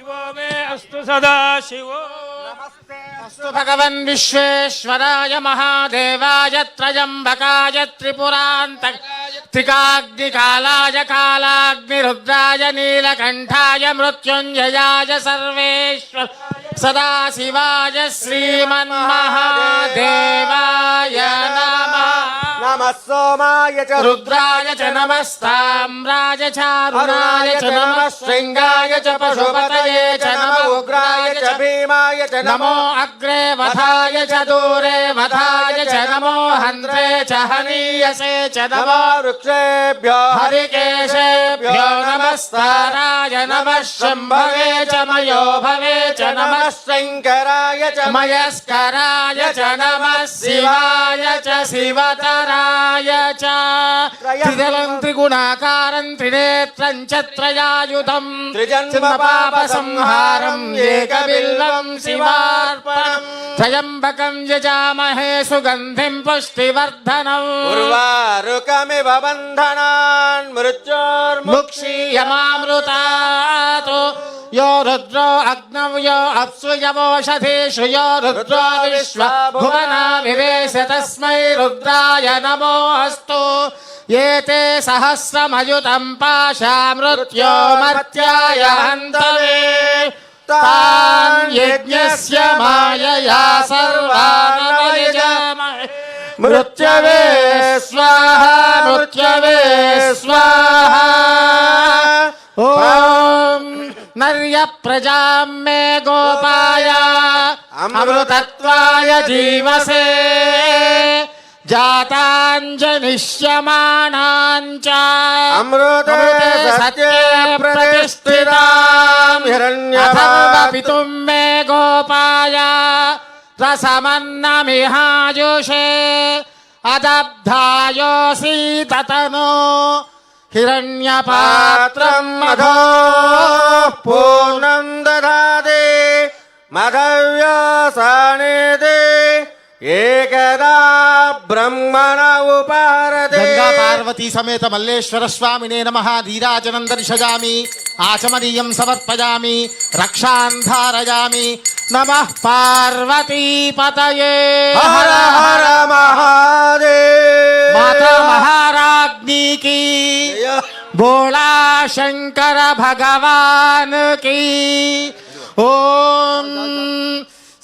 शिवो मे अस्तु सदा शिवो अस्तु भगवन् विश्वेश्वराय महादेवाय त्रयम्बकाय त्रिकाग्निकालाय कालाग्निरुद्राय नीलकण्ठाय मृत्युञ्जयाय सर्वेश्वर सदाशिवाय श्रीमन्महादेवाय नमः। नमः सोमाय च रुद्राय च नमस्ताम्राय चारुणाय च नमः श्रृंगाय च पशुपतये च नमः उग्राय च भीमाय च नमो अग्रे वधाय च दूरे वधाय च नमो हन्त्रे च हनीयसे च नमो वृक्षेभ्यो हरिकेशेभ्यो नमस्ताराय नमः शम्भवे च मयो भवे च नमः शङ्कराय च मयस्कराय च नमः शिवाय च शिवतराय च त्रिदलं त्रिगुणाकारं त्रिनेत्रं च त्रयायुधं त्रिजन्मपापसंहारं एकबिल्वं शिवार्पणं त्र्यम्बकं यजामहे सुगन्धिं पुष्टिवर्धनम् उर्वारुकमिव बन्धनान् मृत्योर्मुक्षीयमामृतात् यो रुद्रो अग्नौ यो अप्सु यवोषधीषु यो रुद्रो विश्वा भुवना विवेश तस्मै रुद्राय नमो अस्तु। एते सहस्रमयुतं पाशा मृत्यो मर्त्याय हन्तवे तान् यज्ञस्य मायया सर्वानवयजामहे मृत्यवे स्वाहा मृत्यवे स्वाहा। ॐ नर्य प्रजां मे गोपाय अमृतत्वाय जीवसे जाताञ्जनिष्यमाणाञ्च अमृते सत्ये प्रतिष्ठितां हिरण्यभागं पितुं मे गोपाय रसमन्नमिहायुषे अदब्धायोऽसि ततनो हिरण्यपात्रं मधो पूर्णं दधाति मधव्यासानिधि एकदा ब्रह्मण उपारते। गंगा पार्वती समेत मल्लेश्वर स्वामिने नमः। नीराजनं दर्शयामि आचमनीयं समर्पयामि रक्षां धारयामि। नमः पार्वती पतये हर हर महादेव। माता महाराज्ञी की बोला शंकर भगवान की। ओम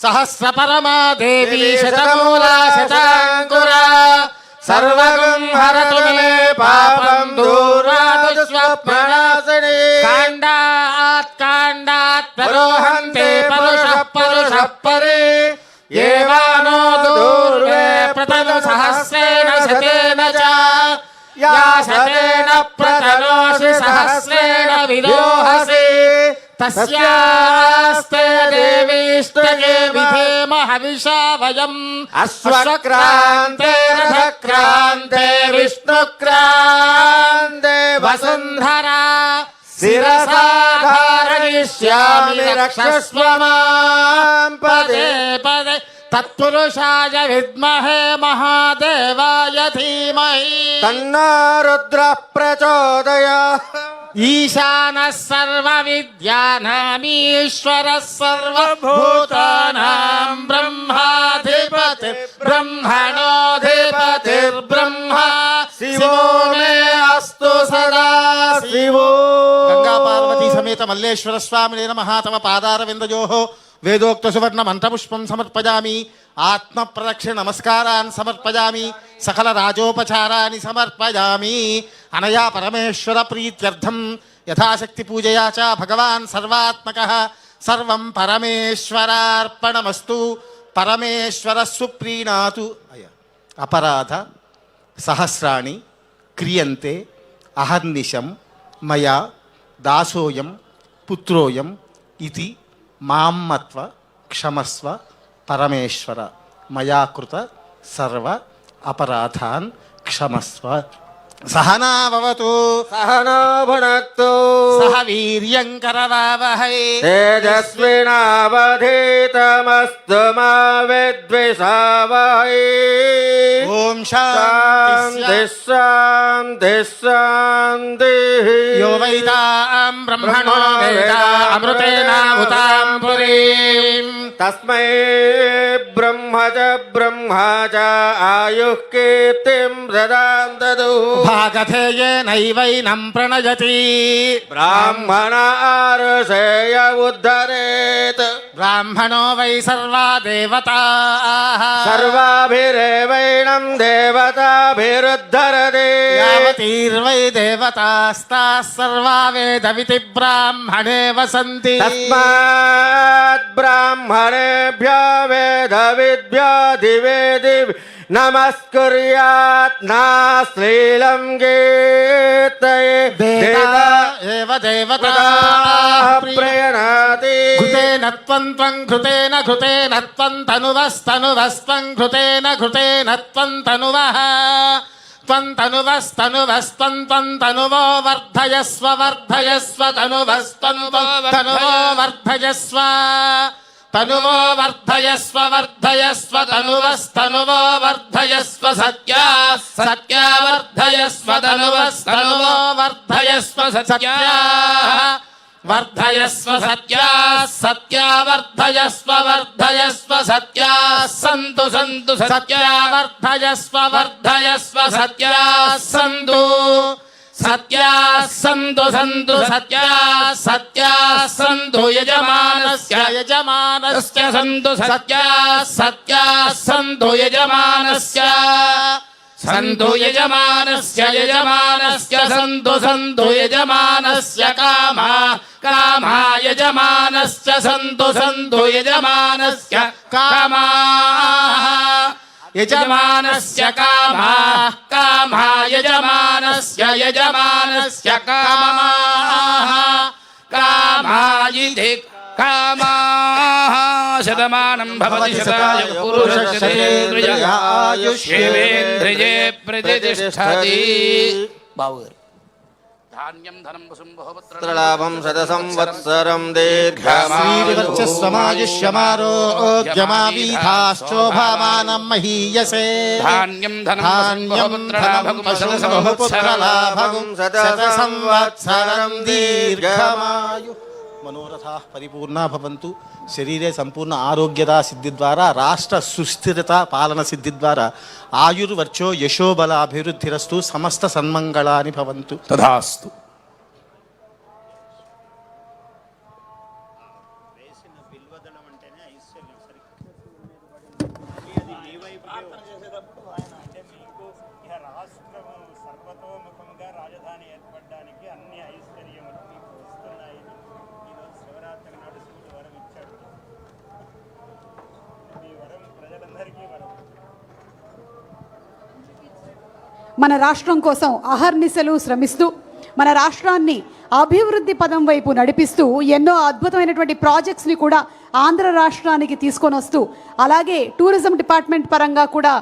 सहस्र परमा देवी शतमूला शतांकुरा सर्वगं हरतु मे पापं दूरात् स्वप्ननाशिनी। काण्डात् परोहन्ते परुषः परुषः परे येवानो दूर्वे प्रतनु सहस्रेण शतेन च या शतेन प्रतनोषि सहस्रेण विलोहसि तस्यास्ते देवीष्टके विधेम हविषा वयम् अश्वक्रान्ते रथक्रान्ते विष्णुक्रान्ते वसुन्धरा शिरसा धारयिष्यामि रक्षस्व मां पदे पदे तत्पुरुषाय विद्महे महादेवाय धीमहि तन्नो रुद्रः प्रचोदयात्। ईशानः सर्वविद्यानामीश्वरः सर्वभूतानां ब्रह्माधिपतिर्ब्रह्मणोऽधिपतिर्ब्रह्मा शिवो मे अस्तु सदा शिवो। गंगा पार्वती समेत मल्लेश्वर स्वामिने नमः। तव पादारविन्दयोः वेदोक्त सुवर्ण मंत्रपुष्पं समर्पयामि। आत्म प्रदक्षिण नमस्कारान् समर्पयामि। सकल राजोपचाराणि समर्पयामि। अनया परमेश्वर प्रीत्यर्थं यथाशक्ति पूजया च भगवान् सर्वात्मकः सर्वं परमेश्वरार्पणमस्तु। परमेश्वरः सुप्रीणातु। अपराध सहस्राणि क्रियन्ते अहर्निशं मया दासोऽयं पुत्रोऽयम् इति माम्मत्व क्षमस्व परमेश्वर मया कृत सर्व अपराधान् क्षमस्व సహనా భవతు सहनो भुनक्तु సహ వీర్యం కరవావహై तेजस्विनावधीतमस्तु मा विद्विषावहै ఓం शान्ति शान्ति शान्तिः యో వైదాం బ్రహ్మణో వేద అమృతేనాభుతాం పురీం तस्मै ब्रह्म च आयुः कीर्तिं प्रदां ददु భాగధేయేనైవైనం ప్రణయతి ब्राह्मण आरुषेय उद्धरेत् బ్రాహ్మణో వై సర్వా దేవతాః सर्वाभिरेवैनं देवताभिरुद्धरति యావతీర్వై దేవతాస్తాः సర్వా వేదవితి బ్రాహ్మణే వసంతి तस्मात् ब्राह्मणेभ्यो वेदविद्भ्यो नमस्कुर्यात् नाश्लीलं गीतये देवता एव देवताः प्रीणाति घृतेन त्वं घृतेन घृतेन त्वं तनुवस्तनुवस्त्वं घृतेन घृतेन त्वं तनुवः त्वं तनुवस्तनुवस्त्वं त्वं तनुवो वर्धयस्व वर्धयस्व तनुवस्तनुवो वर्धयस्व तनुवो वर्धयस्व वर्धयस्व तनुवस्तनुवो वर्धयस्व सत्या सत्या वर्धयस्व तनुवस्तनुवो वर्धयस्व सत्या वर्धयस्व सत्या सत्या वर्धयस्व वर्धयस्व सत्या सन्तु सन्तु सत्या वर्धयस्व वर्धयस्व सत्या सन्तु सत्या सन्तु सन्तु सत्या सत्या सन्तु यजमानस्य यजमानस्य सन्तु सत्या सत्या सन्तु यजमानस्य सन्तु यजमानस्य यजमानस्य सन्तु सन्तु यजमानस्य कामा कामा यजमानस्य सन्तु सन्तु यजमानस्य कामाः यजमानस्य कामाः कामा यजमानस्य यजमानस्य कामाः कामायिधि कामाः शतमानं भवति शताय पुरुषशतेन्द्रिय आयुष्येवेन्द्रिये प्रतिष्ठति बावुगाరు धान्यं धनं वसुं बहुपुत्रलाभं शतसंवत्सरं दीर्घायुष्यमारोग्यमावीथाश्चोभामानं महीयसे धान्यं धनं बहुपुत्रलाभं शतसंवत्सरं दीर्घमायु మనోరథాః పరిపూర్ణా భవంతు. శరీరే సంపూర్ణ ఆరోగ్యదా సిద్ధి ద్వారా రాష్ట్ర సుస్థిరత పాలన సిద్ధి ద్వారా ఆయుర్వర్చో యశోబల అభివృద్ధిరస్తు సమస్త సన్మంగళాని భవంతు. తథాస్తు. సర్వతోముఖంగా రాజధాని ఏర్పడడానికి అన్ని ఐశ్వర్యములు మీకు వస్తున్నాయని ఈరోజు శివరాత్రి నాడు శివుడు వరం ఇచ్చాడు. మీ వరం ప్రజలందరికీ వరం. మన రాష్ట్రం కోసం అహర్నిశలు శ్రమిస్తూ మన రాష్ట్రాన్ని అభివృద్ధి పదం వైపు నడిపిస్తూ ఎన్నో అద్భుతమైనటువంటి ప్రాజెక్ట్స్ని కూడా ఆంధ్ర రాష్ట్రానికి తీసుకొని వస్తూ అలాగే టూరిజం డిపార్ట్మెంట్ పరంగా కూడా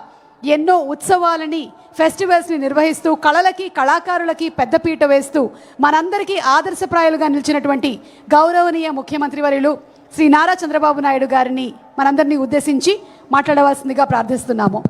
ఎన్నో ఉత్సవాలని ఫెస్టివల్స్ని నిర్వహిస్తూ కళలకి కళాకారులకి పెద్దపీట వేస్తూ మనందరికీ ఆదర్శప్రాయాలుగా నిలిచినటువంటి గౌరవనీయ ముఖ్యమంత్రి వర్యులు శ్రీ నారా చంద్రబాబు నాయుడు గారిని మనందరినీ ఉద్దేశించి మాట్లాడవలసిందిగా ప్రార్థిస్తున్నాము.